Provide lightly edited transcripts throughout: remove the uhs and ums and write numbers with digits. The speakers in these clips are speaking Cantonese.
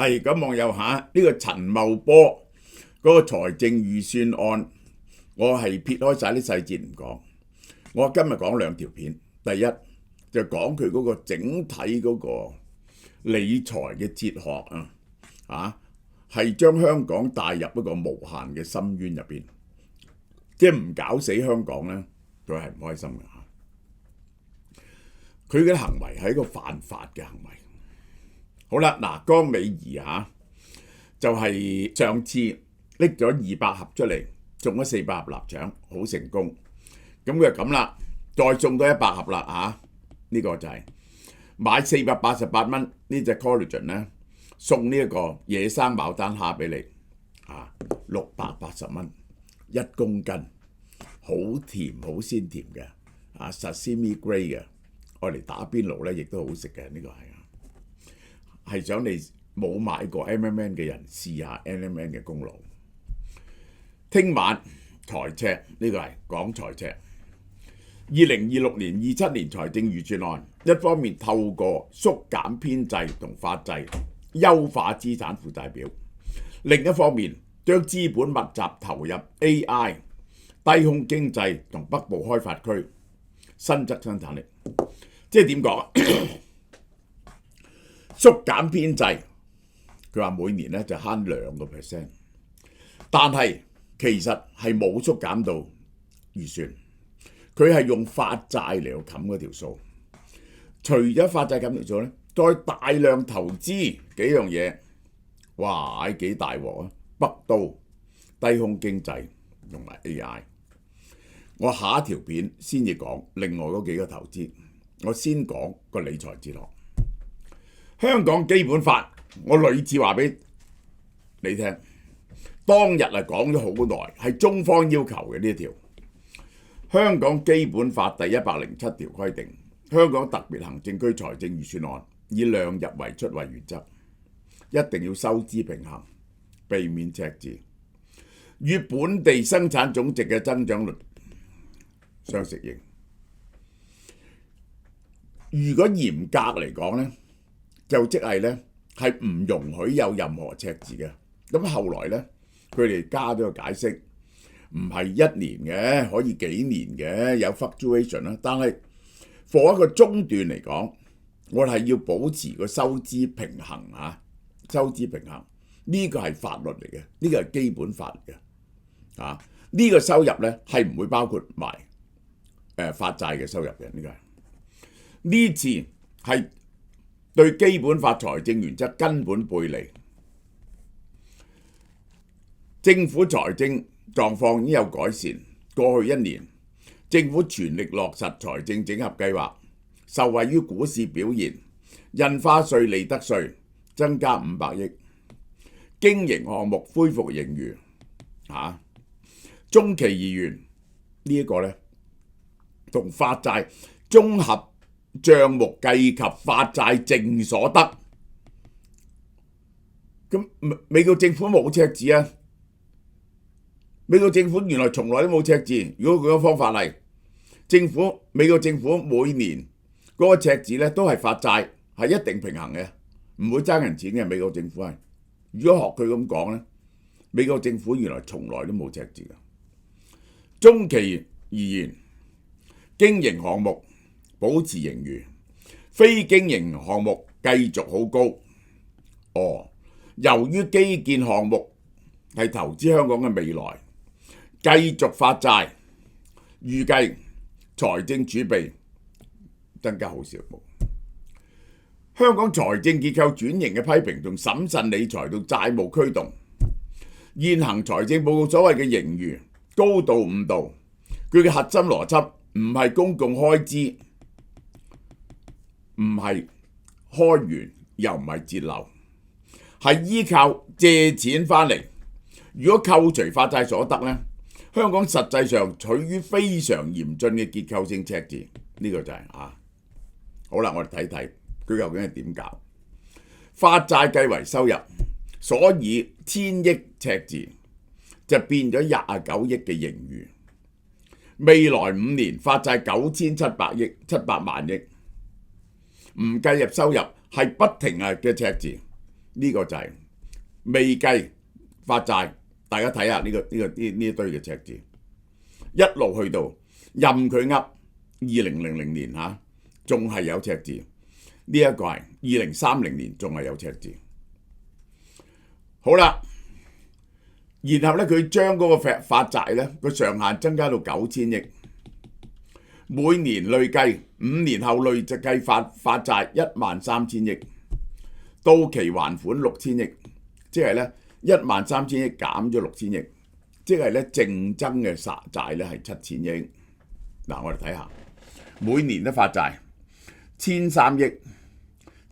係咁，網友下呢個陳茂波嗰個財政預算案，我係撇開晒啲細節唔講。我今日講兩條片，第一就講佢嗰個整體嗰個理財嘅哲學係將香港帶入一個無限嘅深淵入邊，即係唔搞死香港咧，佢係唔開心嘅嚇。佢嘅行為係一個犯法嘅行為。好啦，嗱，江美儀就係上次拎咗200盒出嚟，中咗400盒臘腸，好成功。咁佢就咁啦，再中多100盒啦呢個就係買488蚊呢隻 collagen 咧，送呢一個野生牡丹蝦俾你680蚊1公斤，好甜好鮮甜嘅sesame grade 嘅，愛嚟打邊爐咧亦都好食嘅。呢個係想你冇買過 M&M 嘅人試下 M&M 嘅功勞。聽晚財赤，呢個係講財赤。2026年、27年財政預算案，一方面透過縮減編制同法制，優化資產負債表；另一方面將資本密集投入 AI、低空經濟同北部開發區，新增生產力。即係點講？縮減編制，佢話每年咧就慳2%，但係其實係冇縮減到預算，佢係用發債嚟到冚嗰條數。除咗發債冚條數咧，再大量投資幾樣嘢，哇！幾大鑊啊！北都、低空經濟同埋 AI。我下一條片先至講另外嗰幾個投資，我先講個理財哲學。香港基本法，我屢次話俾你聽，當日講咗好耐，係中方要求嘅呢一條。香港基本法第107條規定，香港特別行政區財政預算案以量入為出為原則，一定要收支平衡，避免赤字，與本地生產總值嘅增長率相適應。如果嚴格嚟講呢，就即係咧，係唔容許有任何赤字嘅。咁後來咧，佢哋加咗個解釋，唔係1年嘅，可以幾年嘅，有 fluctuation 啦。但係 for 一個中段嚟講，我係要保持個收支平衡收支平衡呢個係法律嚟嘅，呢個係基本法嚟嘅。呢個收入咧係唔會包括埋發債嘅收入嘅。呢個係呢次係對基本法財政原則根本背離，政府財政狀況已經有改善。過去1年，政府全力落實財政整合計劃，受惠於股市表現，印花稅、利得稅增加500億，經營項目恢復盈餘。中期而言，呢一個呢，同發債綜合帳目計及發債淨所得，咁美國政府冇赤字啊！美國政府原來從來都冇赤字。如果佢個方法嚟，美國政府每年嗰個赤字咧都係發債，係一定平衡嘅，唔會爭人錢嘅。美國政府係，如果學佢咁講咧，美國政府原來從來都冇赤字嘅。中期而言，經營項目保持盈餘，非經營項目繼續好高。由於基建項目係投資香港嘅未來，繼續發債，預計財政儲備增加好少。香港財政結構轉型嘅批評，從審慎理財到債務驅動，現行財政報告所謂嘅盈餘高度誤導，佢嘅核心邏輯唔係公共開支，唔係開源，又唔係節流，係依靠借錢翻嚟。如果扣除發債所得呢，香港實際上處於非常嚴峻嘅結構性赤字。呢個就係好啦，我哋睇睇佢究竟係點搞。發債計為收入，所以1000億赤字就變咗29億嘅盈餘。未來5年發債9700萬億，唔計入收入係不停嘅赤字。呢個就係未計發債，大家睇下呢一堆嘅赤字，一路去到任佢噏2000年嚇，仲係有赤字。呢一個係2030年仲係有赤字。好啦，然後咧佢將嗰個發債咧個上限增加到9000億，每年累計5年後累計計發債13000億，到期還款6000億，即係咧13000億減咗6000億，即係咧淨增嘅債咧係7000億。嗱，我哋睇下每年都發債1003億、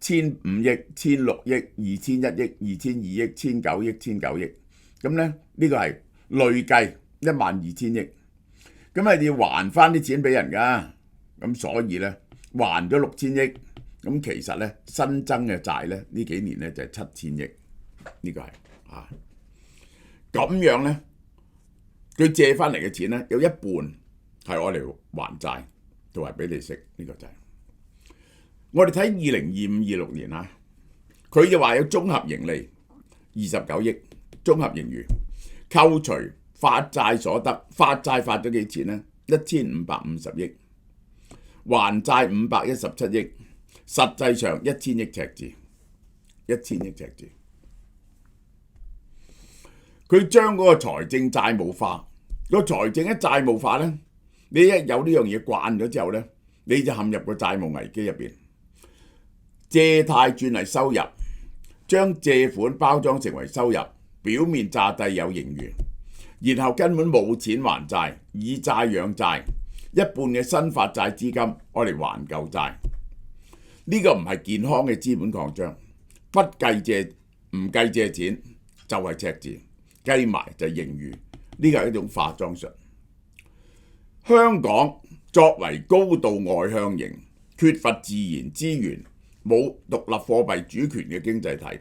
1005億、1006億、2001億、2002億、1009億、1009億，咁咧呢個係累計12000億，咁係要還翻啲錢俾人噶，咁所以咧還咗6000億，咁其實咧新增嘅債咧呢幾年咧就係7000億，呢個係咁樣咧，佢借翻嚟嘅錢咧有一半係我嚟還債同埋俾利息，呢個就係。我哋睇2025-26年啊，佢就話有綜合盈利29億，綜合盈餘扣除發債所得，發債發咗幾錢呢？1550億，還債517億，實際上1000億赤字，1000億赤字。佢將嗰個財政債務化，個財政一債務化呢，你一有呢樣嘢慣咗之後呢，你就陷入個債務危機入邊。借貸轉係收入，將借款包裝成為收入，表面詐諦有盈餘，然後根本冇錢還債，以債養債，一半嘅新發債資金我嚟還舊債，呢個唔係健康嘅資本擴張，不計唔計借錢就係赤字，計埋就係盈餘，呢個係一種化妝術。香港作為高度外向型、缺乏自然資源、冇獨立貨幣主權嘅經濟體，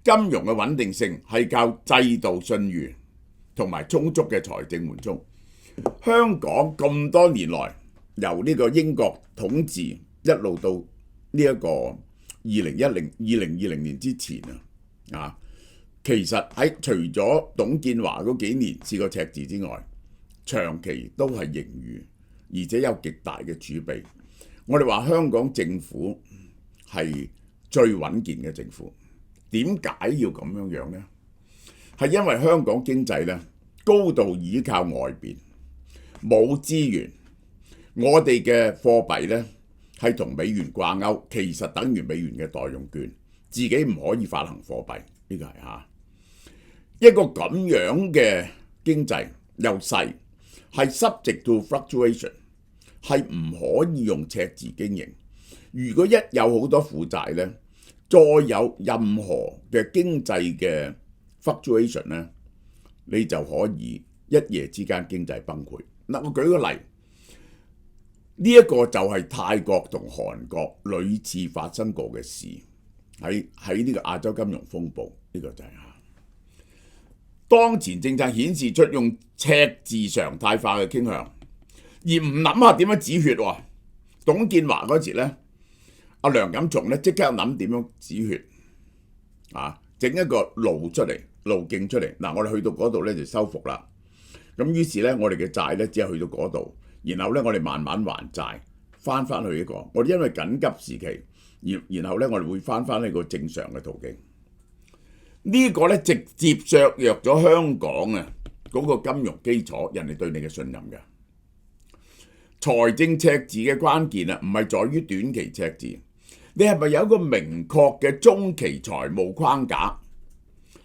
金融嘅穩定性係靠制度信譽同埋充足嘅財政緩衝。香港咁多年來，由呢個英國統治一路到呢一個2020年之前啊，其實喺除咗董建華嗰幾年試過赤字之外，長期都係盈餘，而且有極大嘅儲備。我哋話香港政府係最穩健嘅政府，點解要咁樣呢？係因為香港經濟咧高度倚靠外邊，冇資源，我哋嘅貨幣咧係同美元掛鈎，其實等於美元嘅代用券，自己唔可以發行貨幣，呢個係一個咁樣嘅經濟又細，係 subject to fluctuation， 係唔可以用赤字經營。如果一有好多負債咧，再有任何嘅經濟嘅 fluctuation 咧，你就可以一夜之間經濟崩潰。嗱，我舉個例，呢一個就係泰國同韓國屢次發生過嘅事，喺呢個亞洲金融風暴，呢個就係當前政策顯示出用赤字常態化嘅傾向，而唔諗下點樣止血喎。董建華嗰時咧，阿梁錦松咧即刻諗點樣止血整一個路徑出嚟。嗱，我哋去到嗰度咧就收復啦。咁於是咧，我哋嘅債咧只係去到嗰度，然後咧我哋慢慢還債，翻去呢個。我哋因為緊急時期，然後咧我哋會翻呢個正常嘅途徑。呢個咧直接削弱咗香港嗰個金融基礎，人哋對你嘅信任嘅。財政赤字嘅關鍵唔係在於短期赤字，你係咪有一個明確嘅中期財務框架？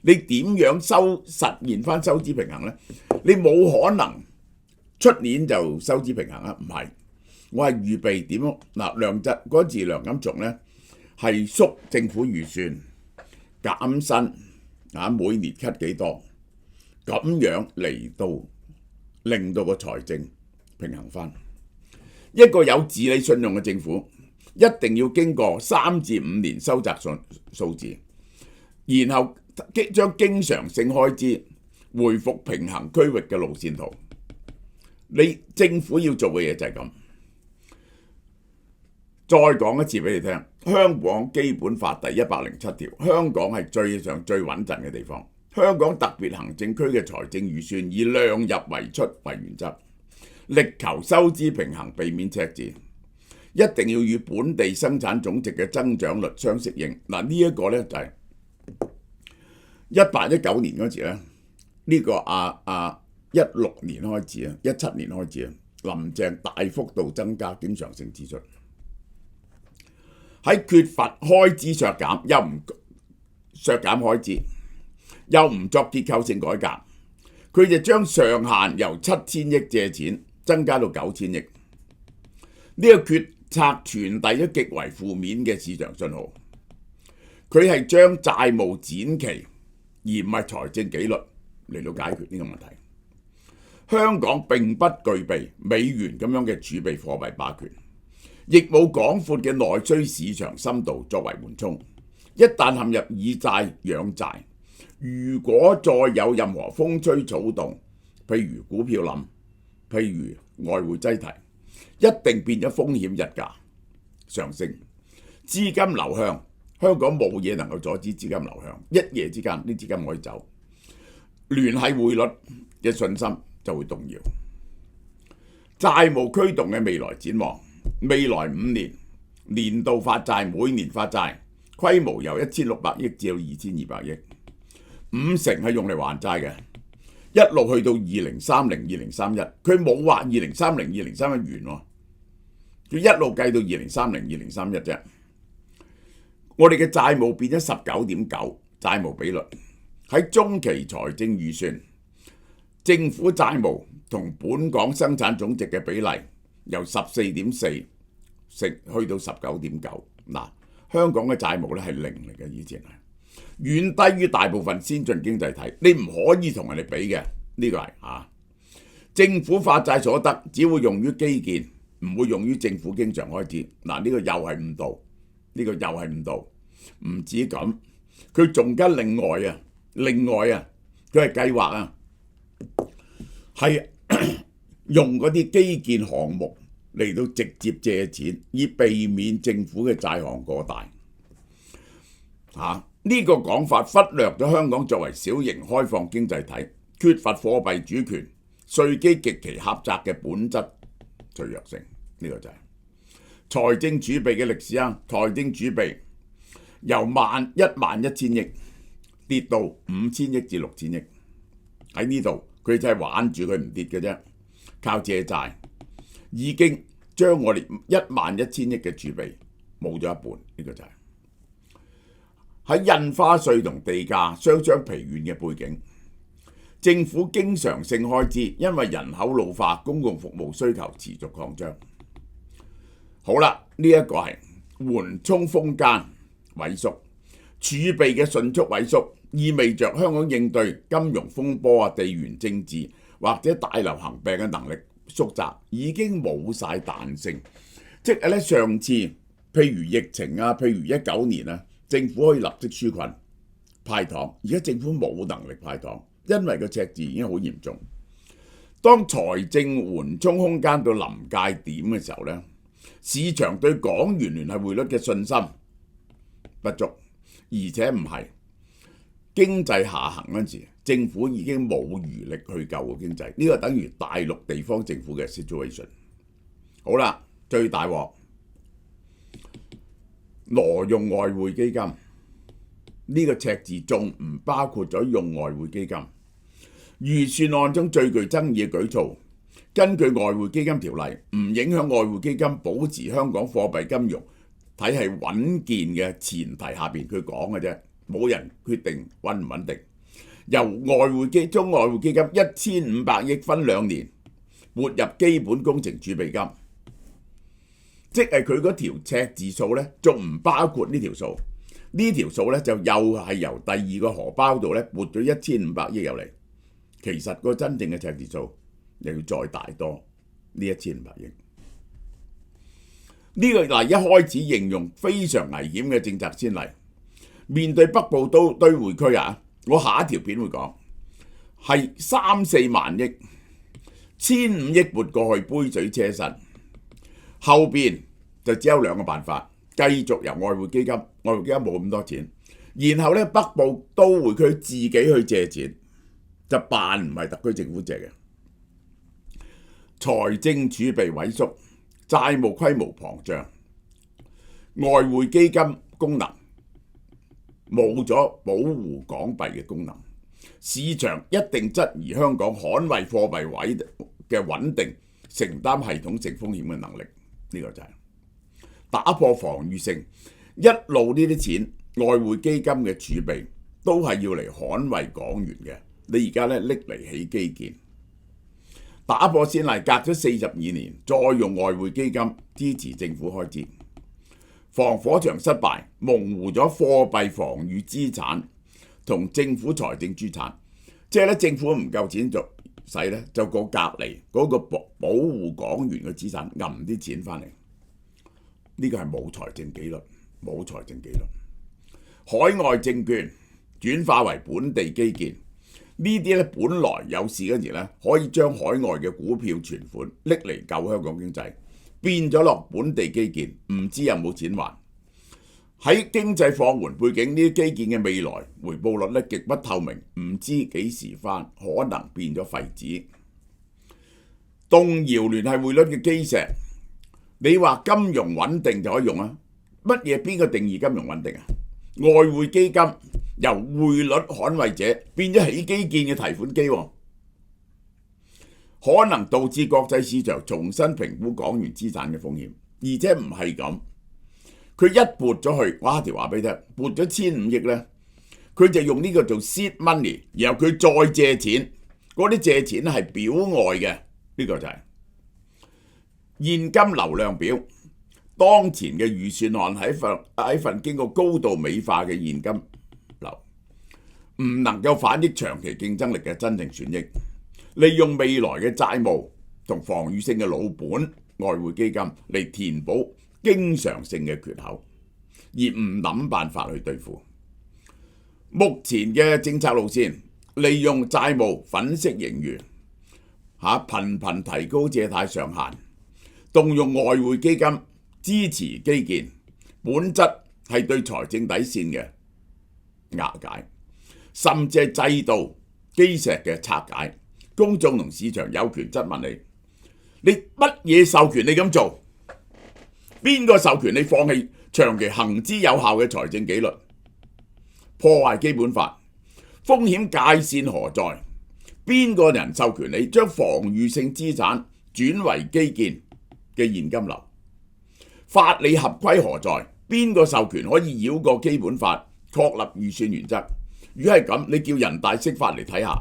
你點樣實現翻收支平衡呢？你冇可能出年就收支平衡啊！唔係，我係預備點樣嗱？嗰時梁錦松呢係縮政府預算、減薪每年 cut 幾多，咁樣嚟到令到個財政平衡翻。一個有治理信用嘅政府，一定要經過3至5年收窄數字，然後將經常性開支回復平衡區域嘅路線圖。你政府要做嘅嘢就係咁。再講一次俾你聽，香港基本法第107條，香港係最穩陣嘅地方。香港特別行政區嘅財政預算以量入為出為原則，力求收支平衡，避免赤字。一定要與本地生產總值嘅增長率相適應。嗱，呢一個呢就係18-19年嗰時咧，呢個16年開始啊，17年開始啊，林鄭大幅度增加經常性支出，喺缺乏開支削減，又唔削減開支，又唔作結構性改革，佢就將上限由7000億借錢增加到9000億。呢個決策傳遞咗極為負面嘅市場信號，佢係將債務展期而唔係財政紀律嚟到解決呢個問題。香港並不具備美元咁樣嘅儲備貨幣霸權，亦冇廣闊嘅內需市場深度作為緩衝。一旦陷入以債養債，如果再有任何風吹草動，譬如股票冧，譬如外匯擠提，一定變咗風險溢價上升，資金流向。香港冇嘢能夠阻止資金流向，一夜之間啲資金可以走，聯繫匯率嘅信心就會動搖。債務驅動嘅未來展望，未來5年年度發債，每年發債規模由1600億至到2200億，50%係用嚟還債嘅，一路去到2030、2031，佢冇話2030、2031完喎，佢一路計到2030、2031啫。我哋嘅債務變咗19.9%，債務比率喺中期財政預算，政府債務同本港生產總值嘅比例由14.4%去到19.9%。嗱，香港嘅債務咧係0嚟嘅，以前係遠低於大部分先進經濟體，你唔可以同人哋比嘅。呢個係政府發債所得只會用於基建，唔會用於政府經常開支。嗱，呢個又係誤導。呢個又係誤導，唔止咁，佢仲加另外啊，佢係計劃係用嗰啲基建項目嚟到直接借錢，以避免政府嘅債項過大。呢個講法忽略咗香港作為小型開放經濟體，缺乏貨幣主權、稅基極其狹窄嘅本質脆弱性。呢個就係財政儲備嘅歷史啊！財政儲備由11000億跌到5000億至6000億，喺呢度佢就係玩住佢唔跌嘅啫，靠借債已經將我哋11000億嘅儲備冇咗一半。呢個就係喺印花稅同地價雙雙疲軟嘅背景，政府經常性開支因為人口老化、公共服務需求持續擴張。好啦，呢一個係緩衝空間萎縮，儲備嘅迅速萎縮，意味着香港應對金融風波地緣政治或者大流行病嘅能力縮窄，已經冇晒彈性。即係咧，上次譬如疫情譬如19年政府可以立即紓困派糖，而家政府冇能力派糖，因為個赤字已經好嚴重。當財政緩衝空間到臨界點嘅時候呢，市場對港元聯繫匯率嘅信心不足，而且唔係經濟下行嗰陣時，政府已經冇餘力去救個經濟。呢個等於大陸地方政府嘅 situation。好啦，最大鑊挪用外匯基金，呢個赤字仲唔包括咗用外匯基金。預算案中最具爭議嘅舉措，根據外匯基金條例，唔影響外匯基金保持香港貨幣金融體系穩健嘅前提下邊，佢講嘅啫，冇人決定穩唔穩定。由外匯基金1500億分2年撥入基本工程儲備金，即係佢嗰條赤字數呢，仲唔包括呢條數。呢條數呢，就又係由第二個荷包度呢撥咗1500億入嚟。其實個真正嘅赤字數又要再大多呢1500億。呢個嗱，一開始形容非常危險嘅政策先例。面對北部都會區我下一條片會講係3-4萬億，1500億撥過去杯水車薪，後邊就只有兩個辦法，繼續由外匯基金，外匯基金冇咁多錢，然後咧北部都會區自己去借錢，就扮唔係特區政府借嘅，財政儲備萎縮，債務規模膨脹，外匯基金功能冇咗保護港幣嘅功能，市場一定質疑香港捍衛貨幣位嘅穩定、承擔系統性風險嘅能力。呢個就係打破防禦性，一路呢啲錢外匯基金嘅儲備都係要嚟捍衛港元嘅。你而家咧拎嚟起基建，打破先例，隔咗42年，再用外匯基金支持政府開支，防火牆失敗，模糊咗貨幣防禦資產同政府財政資產，即係咧政府唔夠錢就使咧，就過隔離嗰個保護港元嘅資產揞啲錢翻嚟。呢個係冇財政紀律，冇財政紀律。海外證券轉化為本地基建，呢啲咧本來有事嗰時咧，可以將海外嘅股票存款拎嚟救香港經濟，變咗落本地基建，唔知有冇錢還。喺經濟放緩背景，呢啲基建嘅未來回報率咧極不透明，唔知幾時翻，可能變咗廢紙。動搖聯繫匯率嘅基石，你話金融穩定就可以用啊？乜嘢邊個定義金融穩定啊？外匯基金由匯率捍衛者變咗起基建嘅提款機，可能導致國際市場重新評估港元資產嘅風險。而且唔係咁，佢一撥咗去，我下條話俾你聽，撥咗1500億咧，佢就用呢個做 seed money， 然後佢再借錢，嗰啲借錢係表外嘅，呢個就係現金流量表。當前嘅預算案係一份經過高度美化嘅現金流，唔能夠反映長期競爭力嘅真正損益。利用未來嘅債務同防禦性嘅老本外匯基金嚟填補經常性嘅缺口，而唔諗辦法去對付。目前嘅政策路線，利用債務粉飾盈餘，頻頻提高借貸上限，動用外匯基金支持基建，本質係對財政底線嘅瓦解，甚至係制度基石嘅拆解。公眾同市場有權質問你乜嘢授權你咁做？邊個授權你放棄長期行之有效嘅財政紀律，破壞基本法？風險界線何在？邊個人授權你將防禦性資產轉為基建嘅現金流？法理合規何在？邊個授權可以繞過基本法確立預算原則？如果係咁，你叫人大釋法嚟睇下，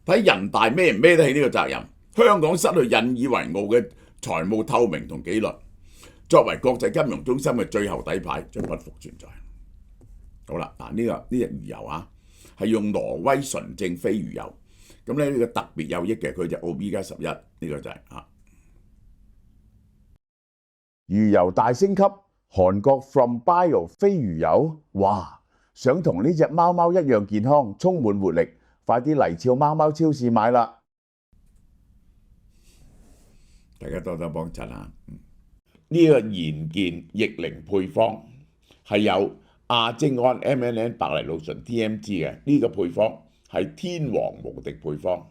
睇人大孭唔孭得起呢個責任？香港失去引以為傲嘅財務透明同紀律，作為國際金融中心嘅最後底牌，將不復存在。好啦，嗱呢隻魚油係用挪威純正飛魚油，咁咧呢個特別有益嘅，佢就Omega-11，呢個就係魚油大升級，韓國 From Bio 飛魚油，哇！想同呢隻貓貓一樣健康，充滿活力，快啲嚟俏貓貓超市買啦！大家多多幫襯啊！呢個賢健逆齡配方係有亞精胺 MNN 白藜蘆醇 TMG 嘅，呢個配方係天王無敵配方。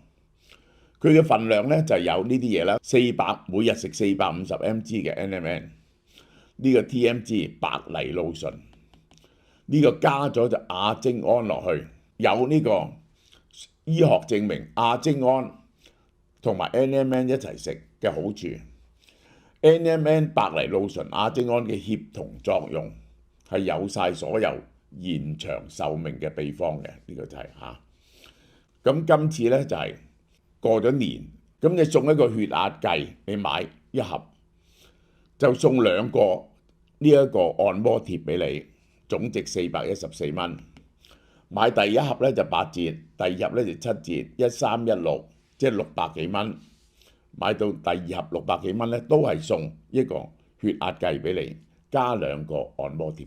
佢嘅份量咧就有呢啲嘢啦，400每日食450 mg 嘅 NMN， 呢個 TMG 白藜蘆醇，呢個加咗就亞精胺落去，有呢個醫學證明亞精胺同埋 NMN 一齊食嘅好處。NMN 白藜蘆醇亞精胺嘅協同作用係有晒所有延長壽命嘅秘方嘅，呢個就係咁今次咧就係過咗年，咁你送一個血壓計，你買一盒就送2個呢一個按摩貼俾你，總值414蚊。買第一盒咧就8折，第二盒咧就7折，1316，即係600幾蚊。買到第二盒600幾蚊咧，都係送一個血壓計俾你，加2個按摩貼。